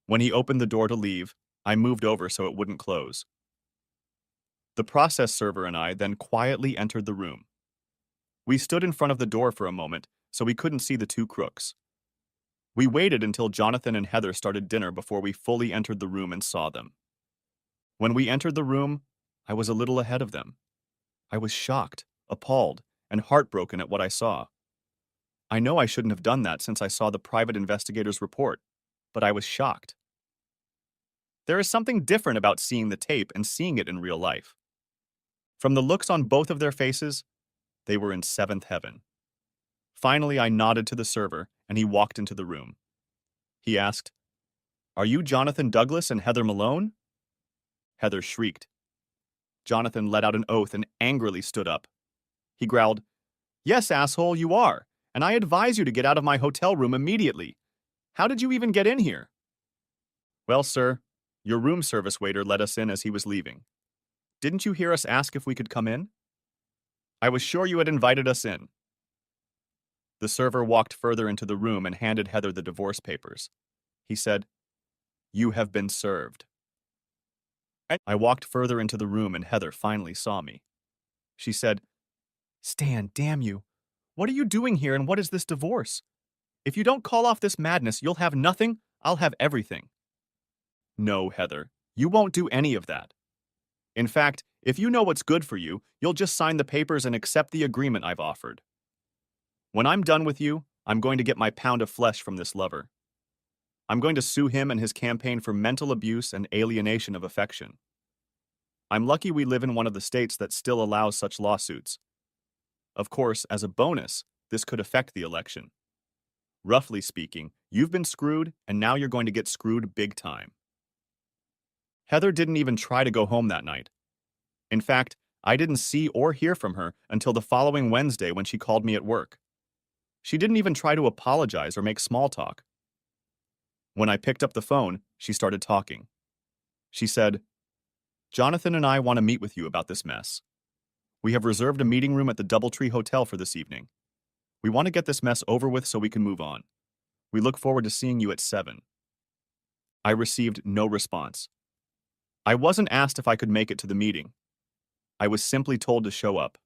When he opened the door to leave, I moved over so it wouldn't close. The process server and I then quietly entered the room. We stood in front of the door for a moment so we couldn't see the two crooks. We waited until Jonathan and Heather started dinner before we fully entered the room and saw them. When we entered the room, I was a little ahead of them. I was shocked, appalled, and heartbroken at what I saw. I know I shouldn't have done that since I saw the private investigator's report, but I was shocked. There is something different about seeing the tape and seeing it in real life. From the looks on both of their faces, they were in seventh heaven. Finally, I nodded to the server, and he walked into the room. He asked, "Are you Jonathan Douglas and Heather Malone?" Heather shrieked. Jonathan let out an oath and angrily stood up. He growled, "Yes, asshole, you are, and I advise you to get out of my hotel room immediately. How did you even get in here?" "Well, sir, your room service waiter let us in as he was leaving. Didn't you hear us ask if we could come in?" "I was sure you had invited us in." The server walked further into the room and handed Heather the divorce papers. He said, "You have been served." I walked further into the room and Heather finally saw me. She said, "Stan, damn you. What are you doing here and what is this divorce? If you don't call off this madness, you'll have nothing, I'll have everything." "No, Heather, you won't do any of that. In fact, if you know what's good for you, you'll just sign the papers and accept the agreement I've offered. When I'm done with you, I'm going to get my pound of flesh from this lover. I'm going to sue him and his campaign for mental abuse and alienation of affection. I'm lucky we live in one of the states that still allows such lawsuits. Of course, as a bonus, this could affect the election. Roughly speaking, you've been screwed, and now you're going to get screwed big time." Heather didn't even try to go home that night. In fact, I didn't see or hear from her until the following Wednesday when she called me at work. She didn't even try to apologize or make small talk. When I picked up the phone, she started talking. She said, "Jonathan and I want to meet with you about this mess. We have reserved a meeting room at the Doubletree Hotel for this evening. We want to get this mess over with so we can move on. We look forward to seeing you at 7. I received no response. I wasn't asked if I could make it to the meeting. I was simply told to show up.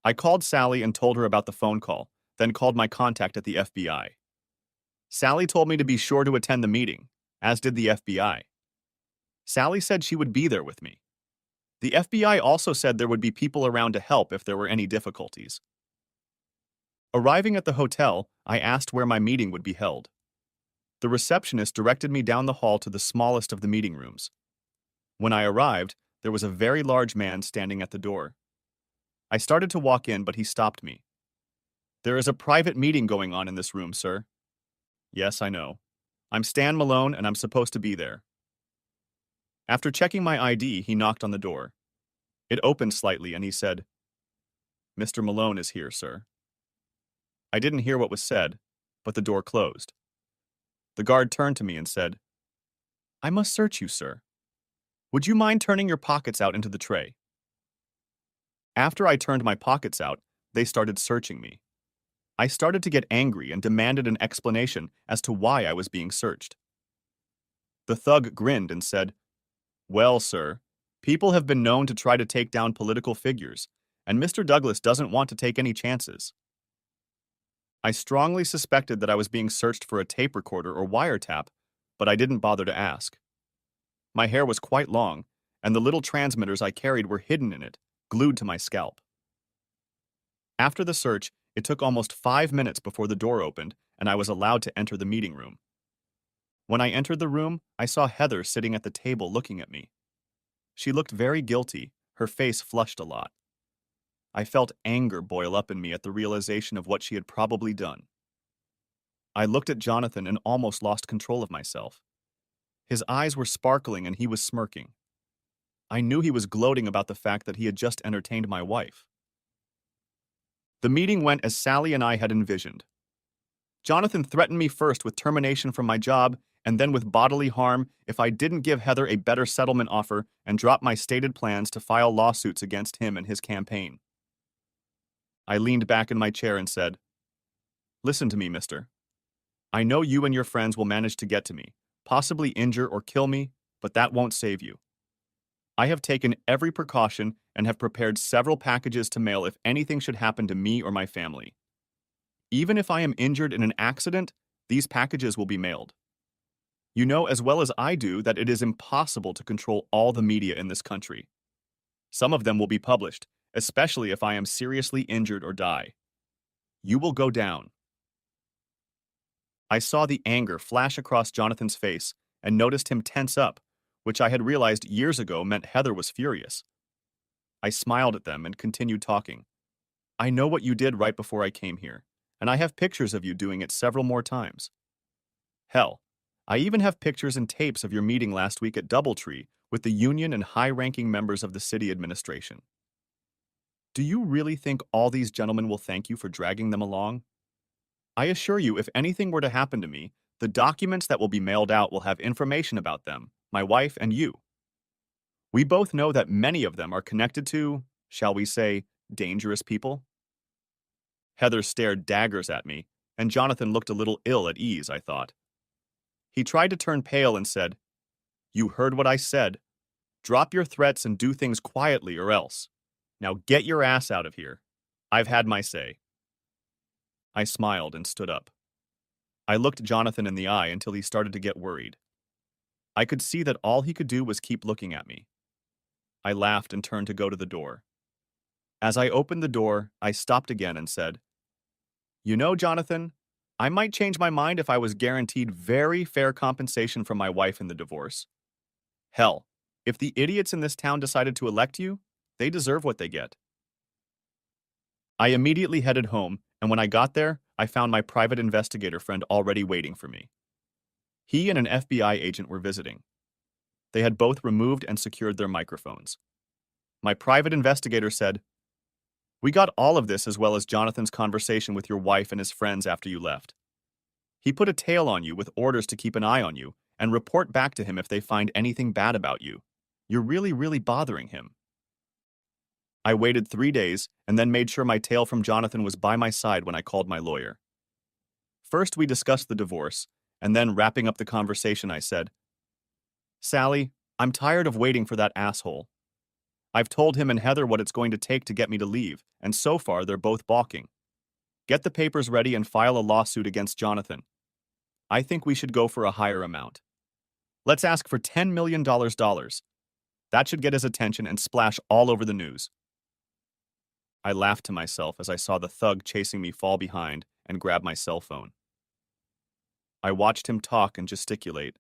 I called Sally and told her about the phone call, then called my contact at the FBI. Sally told me to be sure to attend the meeting, as did the FBI. Sally said she would be there with me. The FBI also said there would be people around to help if there were any difficulties. Arriving at the hotel, I asked where my meeting would be held. The receptionist directed me down the hall to the smallest of the meeting rooms. When I arrived, there was a very large man standing at the door. I started to walk in, but he stopped me. "There is a private meeting going on in this room, sir." "Yes, I know. I'm Stan Malone, and I'm supposed to be there." After checking my ID, he knocked on the door. It opened slightly, and he said, "Mr. Malone is here, sir." I didn't hear what was said, but the door closed. The guard turned to me and said, "I must search you, sir. Would you mind turning your pockets out into the tray?" After I turned my pockets out, they started searching me. I started to get angry and demanded an explanation as to why I was being searched. The thug grinned and said, "Well, sir, people have been known to try to take down political figures, and Mr. Douglas doesn't want to take any chances." I strongly suspected that I was being searched for a tape recorder or wiretap, but I didn't bother to ask. My hair was quite long, and the little transmitters I carried were hidden in it, glued to my scalp. After the search, it took almost 5 minutes before the door opened, and I was allowed to enter the meeting room. When I entered the room, I saw Heather sitting at the table looking at me. She looked very guilty, her face flushed a lot. I felt anger boil up in me at the realization of what she had probably done. I looked at Jonathan and almost lost control of myself. His eyes were sparkling and he was smirking. I knew he was gloating about the fact that he had just entertained my wife. The meeting went as Sally and I had envisioned. Jonathan threatened me first with termination from my job and then with bodily harm if I didn't give Heather a better settlement offer and drop my stated plans to file lawsuits against him and his campaign. I leaned back in my chair and said, "Listen to me, mister. I know you and your friends will manage to get to me, possibly injure or kill me, but that won't save you. I have taken every precaution and have prepared several packages to mail if anything should happen to me or my family. Even if I am injured in an accident, these packages will be mailed. You know as well as I do that it is impossible to control all the media in this country. Some of them will be published, especially if I am seriously injured or die. You will go down. I saw the anger flash across Jonathan's face and noticed him tense up, which I had realized years ago meant Heather was furious. I smiled at them and continued talking. I know what you did right before I came here, and I have pictures of you doing it several more times. Hell, I even have pictures and tapes of your meeting last week at Doubletree with the union and high-ranking members of the city administration. Do you really think all these gentlemen will thank you for dragging them along? I assure you, if anything were to happen to me, the documents that will be mailed out will have information about them, my wife and you. We both know that many of them are connected to, shall we say, dangerous people. Heather stared daggers at me, and Jonathan looked a little ill at ease, I thought. He tried to turn pale and said, "You heard what I said. Drop your threats and do things quietly or else. Now get your ass out of here. I've had my say." I smiled and stood up. I looked Jonathan in the eye until he started to get worried. I could see that all he could do was keep looking at me. I laughed and turned to go to the door. As I opened the door, I stopped again and said, "You know, Jonathan, I might change my mind if I was guaranteed very fair compensation from my wife in the divorce. Hell, if the idiots in this town decided to elect you, they deserve what they get." I immediately headed home, and when I got there, I found my private investigator friend already waiting for me. He and an FBI agent were visiting. They had both removed and secured their microphones. My private investigator said, "We got all of this as well as Jonathan's conversation with your wife and his friends after you left. He put a tail on you with orders to keep an eye on you and report back to him if they find anything bad about you. You're really bothering him." I waited 3 days and then made sure my tail from Jonathan was by my side when I called my lawyer. First, we discussed the divorce, and then wrapping up the conversation, I said, "Sally, I'm tired of waiting for that asshole. I've told him and Heather what it's going to take to get me to leave, and so far they're both balking. Get the papers ready and file a lawsuit against Jonathan. I think we should go for a higher amount. Let's ask for $10 million. That should get his attention and splash all over the news." I laughed to myself as I saw the thug chasing me fall behind and grab my cell phone. I watched him talk and gesticulate.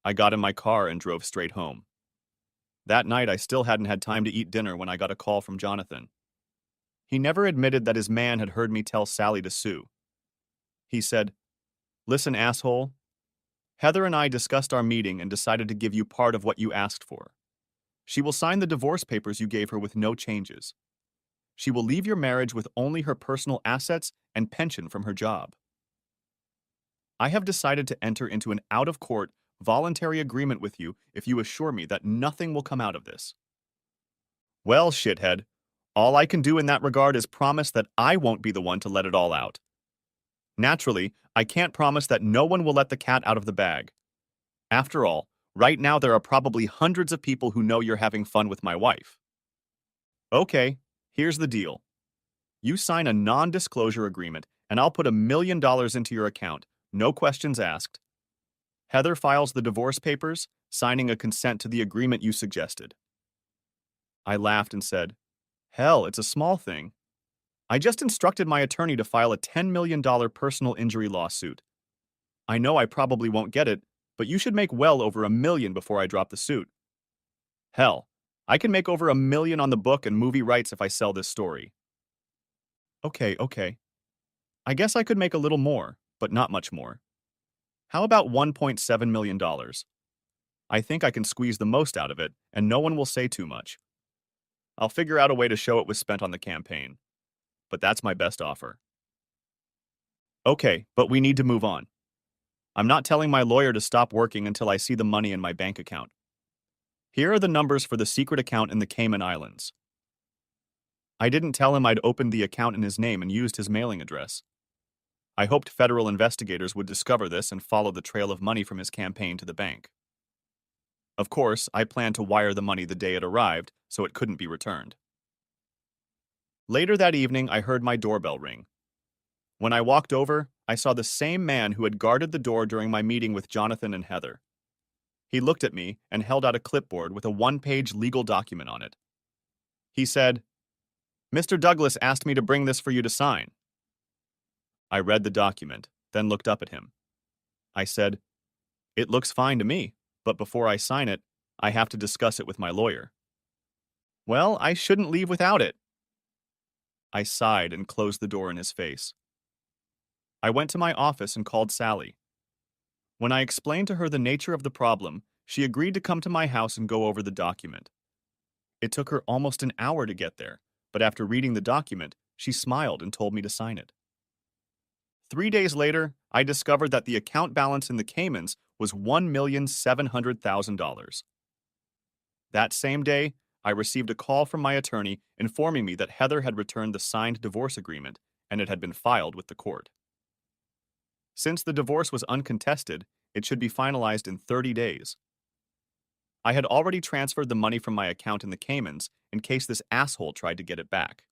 I got in my car and drove straight home. That night, I still hadn't had time to eat dinner when I got a call from Jonathan. He never admitted that his man had heard me tell Sally to sue. He said, "Listen, asshole. Heather and I discussed our meeting and decided to give you part of what you asked for. She will sign the divorce papers you gave her with no changes. She will leave your marriage with only her personal assets and pension from her job. I have decided to enter into an out-of-court, voluntary agreement with you if you assure me that nothing will come out of this." Well, shithead, all I can do in that regard is promise that I won't be the one to let it all out. Naturally, I can't promise that no one will let the cat out of the bag. After all, right now there are probably hundreds of people who know you're having fun with my wife. Okay, here's the deal. You sign a non-disclosure agreement, and I'll put $1 million into your account, no questions asked. Heather files the divorce papers, signing a consent to the agreement you suggested. I laughed and said, "Hell, it's a small thing. I just instructed my attorney to file a $10 million personal injury lawsuit. I know I probably won't get it, but you should make well over $1 million before I drop the suit. Hell, I can make over $1 million on the book and movie rights if I sell this story." Okay. I guess I could make a little more, but not much more. How about $1.7 million? I think I can squeeze the most out of it, and no one will say too much. I'll figure out a way to show it was spent on the campaign. But that's my best offer. Okay, but we need to move on. I'm not telling my lawyer to stop working until I see the money in my bank account. Here are the numbers for the secret account in the Cayman Islands. I didn't tell him I'd opened the account in his name and used his mailing address. I hoped federal investigators would discover this and follow the trail of money from his campaign to the bank. Of course, I planned to wire the money the day it arrived, so it couldn't be returned. Later that evening, I heard my doorbell ring. When I walked over, I saw the same man who had guarded the door during my meeting with Jonathan and Heather. He looked at me and held out a clipboard with a one-page legal document on it. He said, "Mr. Douglas asked me to bring this for you to sign." I read the document, then looked up at him. I said, "It looks fine to me, but before I sign it, I have to discuss it with my lawyer." "Well, I shouldn't leave without it." I sighed and closed the door in his face. I went to my office and called Sally. When I explained to her the nature of the problem, she agreed to come to my house and go over the document. It took her almost an hour to get there, but after reading the document, she smiled and told me to sign it. 3 days later, I discovered that the account balance in the Caymans was $1,700,000. That same day, I received a call from my attorney informing me that Heather had returned the signed divorce agreement and it had been filed with the court. Since the divorce was uncontested, it should be finalized in 30 days. I had already transferred the money from my account in the Caymans in case this asshole tried to get it back.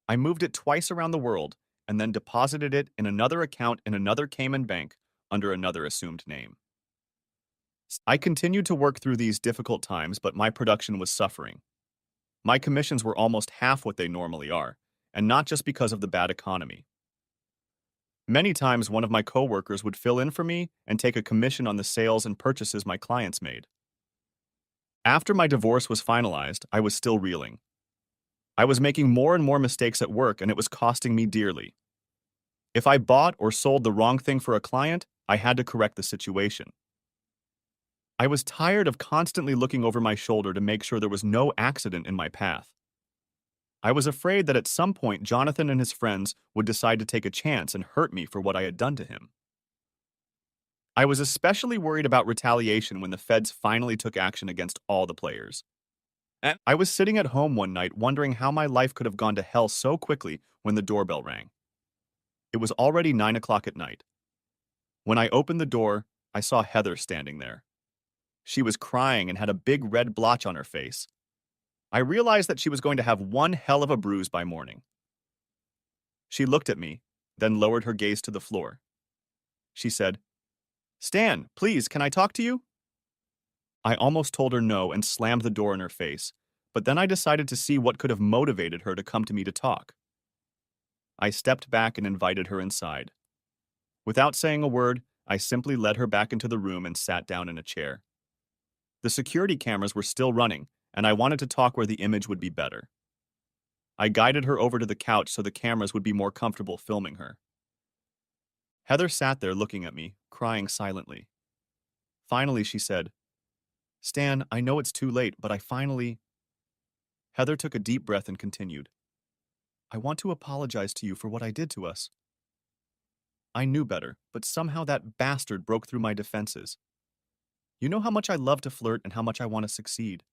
I moved it twice around the world and then deposited it in another account in another Cayman bank under another assumed name. I continued to work through these difficult times, but my production was suffering. My commissions were almost half what they normally are, and not just because of the bad economy. Many times, one of my coworkers would fill in for me and take a commission on the sales and purchases my clients made. After my divorce was finalized, I was still reeling. I was making more and more mistakes at work, and it was costing me dearly. If I bought or sold the wrong thing for a client, I had to correct the situation. I was tired of constantly looking over my shoulder to make sure there was no accident in my path. I was afraid that at some point Jonathan and his friends would decide to take a chance and hurt me for what I had done to him. I was especially worried about retaliation when the feds finally took action against all the players. And I was sitting at home one night wondering how my life could have gone to hell so quickly when the doorbell rang. It was already 9 o'clock at night. When I opened the door, I saw Heather standing there. She was crying and had a big red blotch on her face. I realized that she was going to have one hell of a bruise by morning. She looked at me, then lowered her gaze to the floor. She said, "Stan, please, can I talk to you?" I almost told her no and slammed the door in her face, but then I decided to see what could have motivated her to come to me to talk. I stepped back and invited her inside. Without saying a word, I simply led her back into the room and sat down in a chair. The security cameras were still running, and I wanted to talk where the image would be better. I guided her over to the couch so the cameras would be more comfortable filming her. Heather sat there looking at me, crying silently. Finally, she said, "Stan, I know it's too late, but Heather took a deep breath and continued, "I want to apologize to you for what I did to us. I knew better, but somehow that bastard broke through my defenses. You know how much I love to flirt and how much I want to succeed.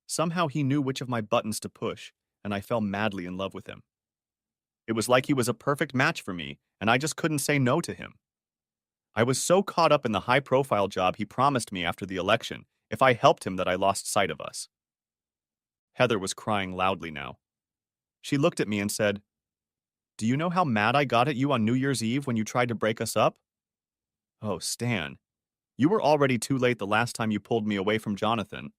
Somehow he knew which of my buttons to push, and I fell madly in love with him. It was like he was a perfect match for me, and I just couldn't say no to him. I was so caught up in the high-profile job he promised me after the election if I helped him that I lost sight of us." Heather was crying loudly now. She looked at me and said, "Do you know how mad I got at you on New Year's Eve when you tried to break us up? Oh, Stan, you were already too late the last time you pulled me away from Jonathan.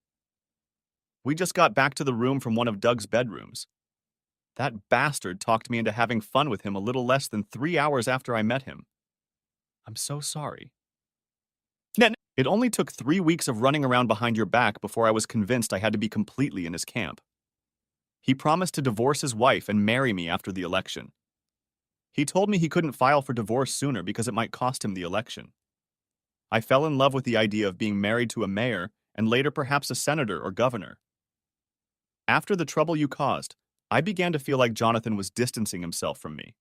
We just got back to the room from one of Doug's bedrooms. That bastard talked me into having fun with him a little less than 3 hours after I met him. I'm so sorry. It only took 3 weeks of running around behind your back before I was convinced I had to be completely in his camp. He promised to divorce his wife and marry me after the election. He told me he couldn't file for divorce sooner because it might cost him the election. I fell in love with the idea of being married to a mayor and later perhaps a senator or governor. After the trouble you caused, I began to feel like Jonathan was distancing himself from me.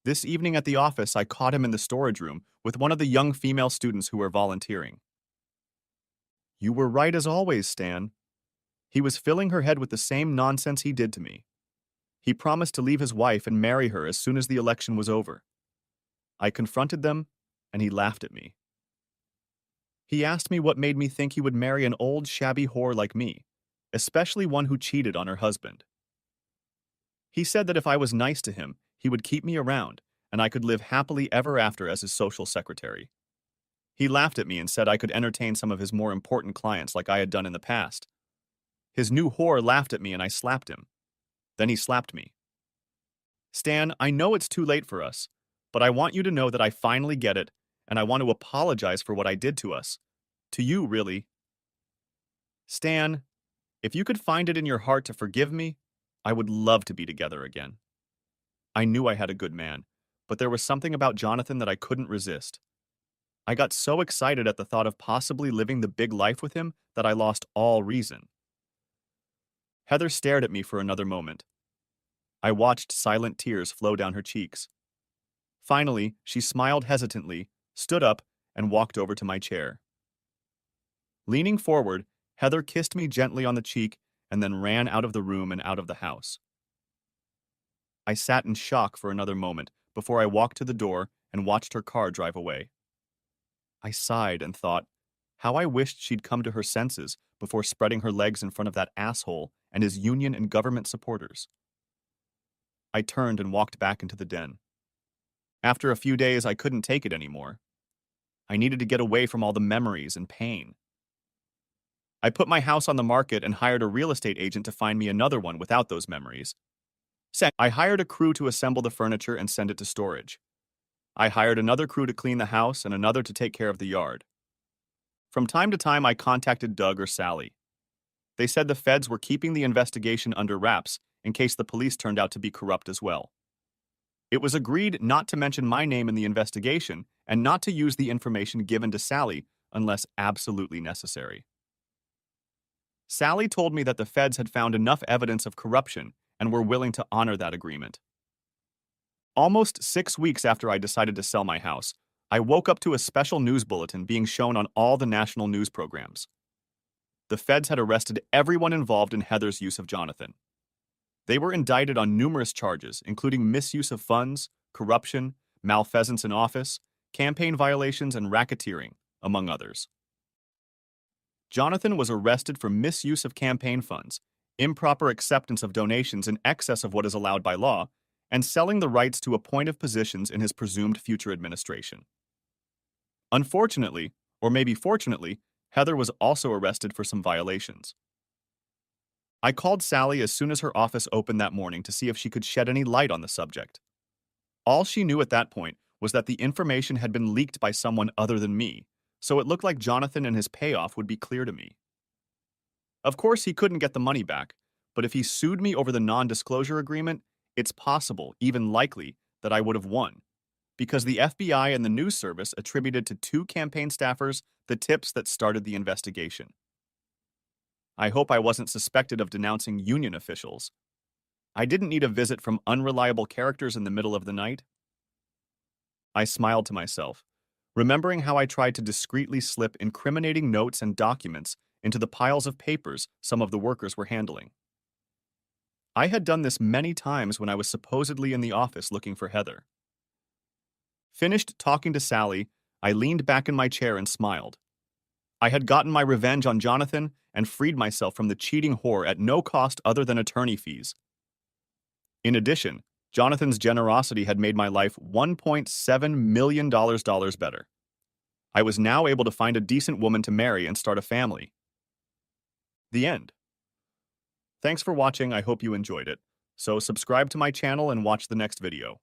This evening at the office, I caught him in the storage room with one of the young female students who were volunteering. You were right as always, Stan. He was filling her head with the same nonsense he did to me. He promised to leave his wife and marry her as soon as the election was over. I confronted them, and he laughed at me. He asked me what made me think he would marry an old, shabby whore like me, especially one who cheated on her husband. He said that if I was nice to him, he would keep me around, and I could live happily ever after as his social secretary. He laughed at me and said I could entertain some of his more important clients like I had done in the past. His new whore laughed at me and I slapped him. Then he slapped me. Stan, I know it's too late for us, but I want you to know that I finally get it, and I want to apologize for what I did to us. To you, really. Stan, if you could find it in your heart to forgive me, I would love to be together again. I knew I had a good man, but there was something about Jonathan that I couldn't resist. I got so excited at the thought of possibly living the big life with him that I lost all reason. Heather stared at me for another moment. I watched silent tears flow down her cheeks. Finally, she smiled hesitantly, stood up, and walked over to my chair. Leaning forward, Heather kissed me gently on the cheek and then ran out of the room and out of the house. I sat in shock for another moment before I walked to the door and watched her car drive away. I sighed and thought, how I wished she'd come to her senses before spreading her legs in front of that asshole and his union and government supporters. I turned and walked back into the den. After a few days, I couldn't take it anymore. I needed to get away from all the memories and pain. I put my house on the market and hired a real estate agent to find me another one without those memories. I hired a crew to assemble the furniture and send it to storage. I hired another crew to clean the house and another to take care of the yard. From time to time, I contacted Doug or Sally. They said the feds were keeping the investigation under wraps in case the police turned out to be corrupt as well. It was agreed not to mention my name in the investigation and not to use the information given to Sally unless absolutely necessary. Sally told me that the feds had found enough evidence of corruption and were willing to honor that agreement. Almost 6 weeks after I decided to sell my house, I woke up to a special news bulletin being shown on all the national news programs. The feds had arrested everyone involved in Heather's use of Jonathan. They were indicted on numerous charges, including misuse of funds, corruption, malfeasance in office, campaign violations, and racketeering, among others. Jonathan was arrested for misuse of campaign funds, improper acceptance of donations in excess of what is allowed by law, and selling the rights to appointive positions in his presumed future administration. Unfortunately, or maybe fortunately, Heather was also arrested for some violations. I called Sally as soon as her office opened that morning to see if she could shed any light on the subject. All she knew at that point was that the information had been leaked by someone other than me, so it looked like Jonathan and his payoff would be clear to me. Of course, he couldn't get the money back, but if he sued me over the non-disclosure agreement, it's possible, even likely, that I would have won, because the FBI and the news service attributed to 2 campaign staffers the tips that started the investigation. I hope I wasn't suspected of denouncing union officials. I didn't need a visit from unreliable characters in the middle of the night. I smiled to myself, remembering how I tried to discreetly slip incriminating notes and documents into the piles of papers some of the workers were handling. I had done this many times when I was supposedly in the office looking for Heather. Finished talking to Sally, I leaned back in my chair and smiled. I had gotten my revenge on Jonathan and freed myself from the cheating whore at no cost other than attorney fees. In addition, Jonathan's generosity had made my life $1.7 million better. I was now able to find a decent woman to marry and start a family. The end. Thanks for watching, I hope you enjoyed it. So subscribe to my channel and watch the next video.